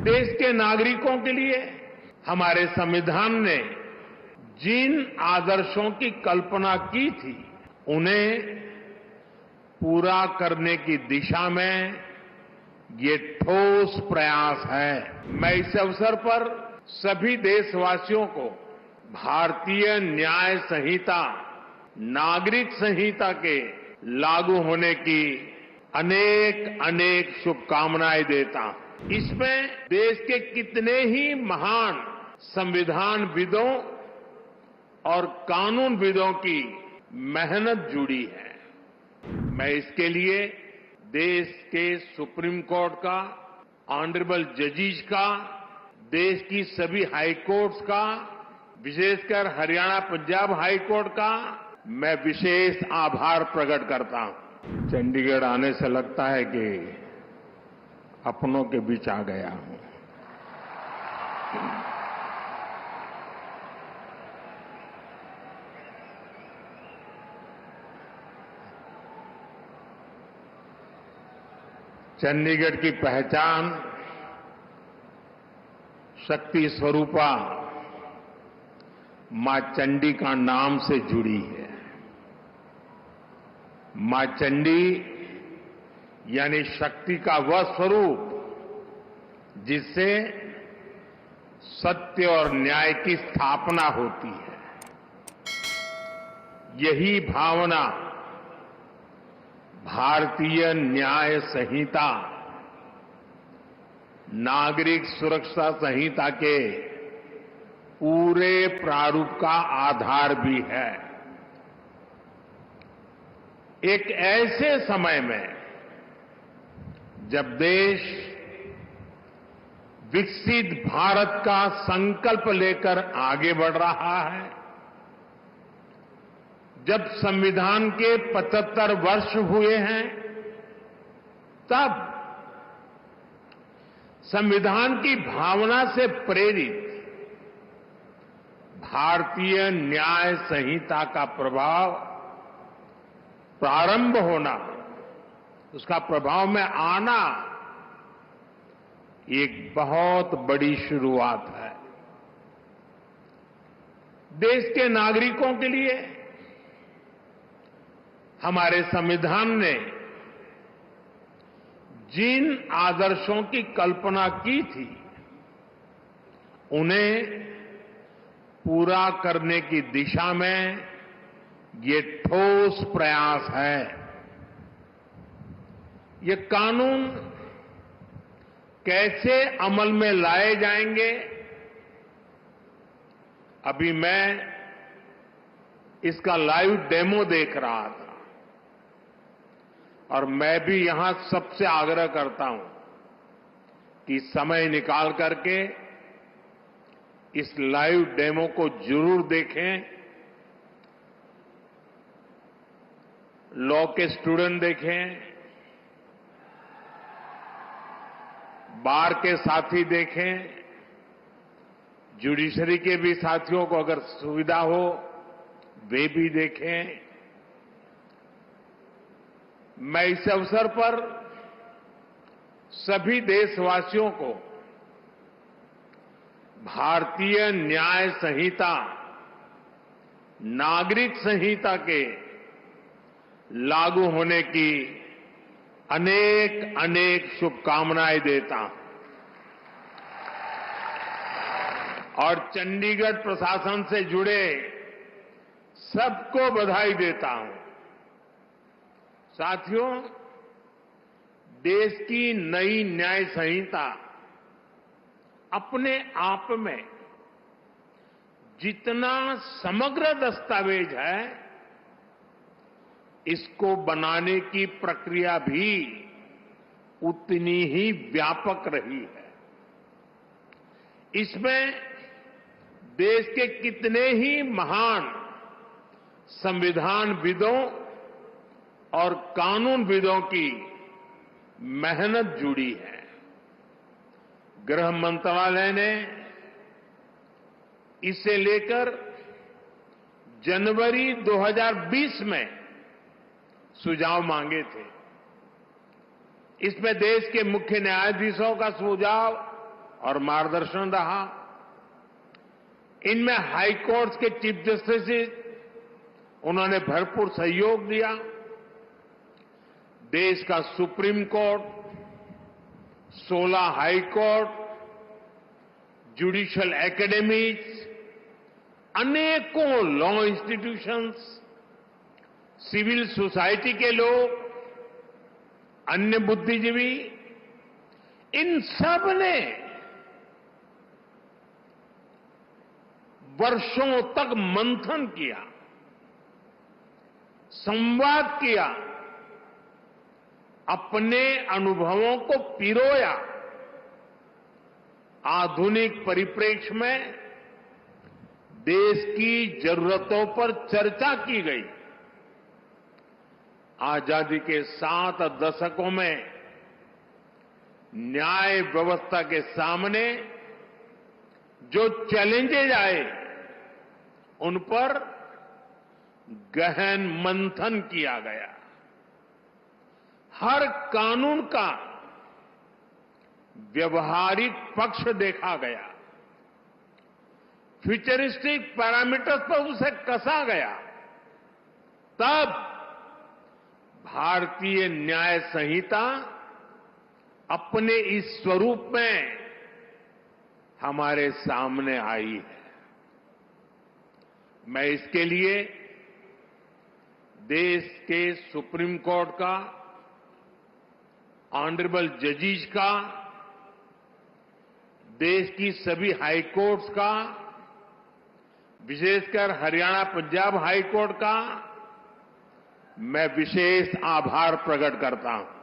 देश के नागरिकों के लिए हमारे संविधान ने जिन आदर्शों की कल्पना की थी उन्हें पूरा करने की दिशा में ये ठोस प्रयास है। मैं इस अवसर पर सभी देशवासियों को भारतीय न्याय संहिता, नागरिक संहिता के लागू होने की अनेक अनेक शुभकामनाएं देता हूं। इसमें देश के कितने ही महान संविधानविदों और कानूनविदों की मेहनत जुड़ी है। मैं इसके लिए देश के सुप्रीम कोर्ट का, ऑनरेबल जजेस का, देश की सभी हाई कोर्ट्स का, विशेषकर हरियाणा पंजाब हाई कोर्ट का मैं विशेष आभार प्रकट करता हूं। चंडीगढ़ आने से लगता है कि अपनों के बीच आ गया हूं। चंडीगढ़ की पहचान शक्ति स्वरूपा मां चंडी का नाम से जुड़ी है। मां चंडी यानी शक्ति का वह स्वरूप जिससे सत्य और न्याय की स्थापना होती है। यही भावना भारतीय न्याय संहिता, नागरिक सुरक्षा संहिता के पूरे प्रारूप का आधार भी है। एक ऐसे समय में जब देश विकसित भारत का संकल्प लेकर आगे बढ़ रहा है, जब संविधान के 75 वर्ष हुए हैं, तब संविधान की भावना से प्रेरित भारतीय न्याय संहिता का प्रभाव प्रारंभ होना, उसका प्रभाव में आना एक बहुत बड़ी शुरुआत है। देश के नागरिकों के लिए हमारे संविधान ने जिन आदर्शों की कल्पना की थी उन्हें पूरा करने की दिशा में ये ठोस प्रयास है। ये कानून कैसे अमल में लाए जाएंगे, अभी मैं इसका लाइव डेमो देख रहा था और मैं भी यहां सबसे आग्रह करता हूं कि समय निकाल करके इस लाइव डेमो को जरूर देखें। लॉ के स्टूडेंट देखें, बार के साथी देखें, जुडिशरी के भी साथियों को अगर सुविधा हो वे भी देखें। मैं इस अवसर पर सभी देशवासियों को भारतीय न्याय संहिता, नागरिक संहिता के लागू होने की अनेक अनेक शुभकामनाएं देता हूं और चंडीगढ़ प्रशासन से जुड़े सबको बधाई देता हूं। साथियों, देश की नई न्याय संहिता अपने आप में जितना समग्र दस्तावेज है, इसको बनाने की प्रक्रिया भी उतनी ही व्यापक रही है। इसमें देश के कितने ही महान संविधानविदों और कानूनविदों की मेहनत जुड़ी है। गृह मंत्रालय ने इसे लेकर जनवरी 2020 में सुझाव मांगे थे। इसमें देश के मुख्य न्यायाधीशों का सुझाव, और मार्गदर्शन रहा। इनमें हाई कोर्ट के चीफ जस्टिस उन्होंने भरपूर सहयोग दिया। देश का supreme court, 16 high court, judicial academies, अनेकों लॉ इंस्टीट्यूशंस, सिविल सोसाइटी के लोग, अन्य बुद्धिजीवी, इन सब ने वर्षों तक मंथन किया, संवाद किया, अपने अनुभवों को पिरोया। आधुनिक परिप्रेक्ष्य में देश की जरूरतों पर चर्चा की गई। आजादी के 7 दशकों में न्याय व्यवस्था के सामने जो चैलेंजेज आए, उन पर गहन मंथन किया गया। हर कानून का व्यवहारिक पक्ष देखा गया, फ्यूचरिस्टिक पैरामीटर्स पर उसे कसा गया। तब भारतीय न्याय संहिता अपने इस स्वरूप में हमारे सामने आई है। मैं इसके लिए देश के सुप्रीम कोर्ट का, ऑनरेबल जजेस का, देश की सभी हाई कोर्ट्स का, विशेषकर हरियाणा पंजाब हाई कोर्ट का मैं विशेष आभार प्रकट करता हूं।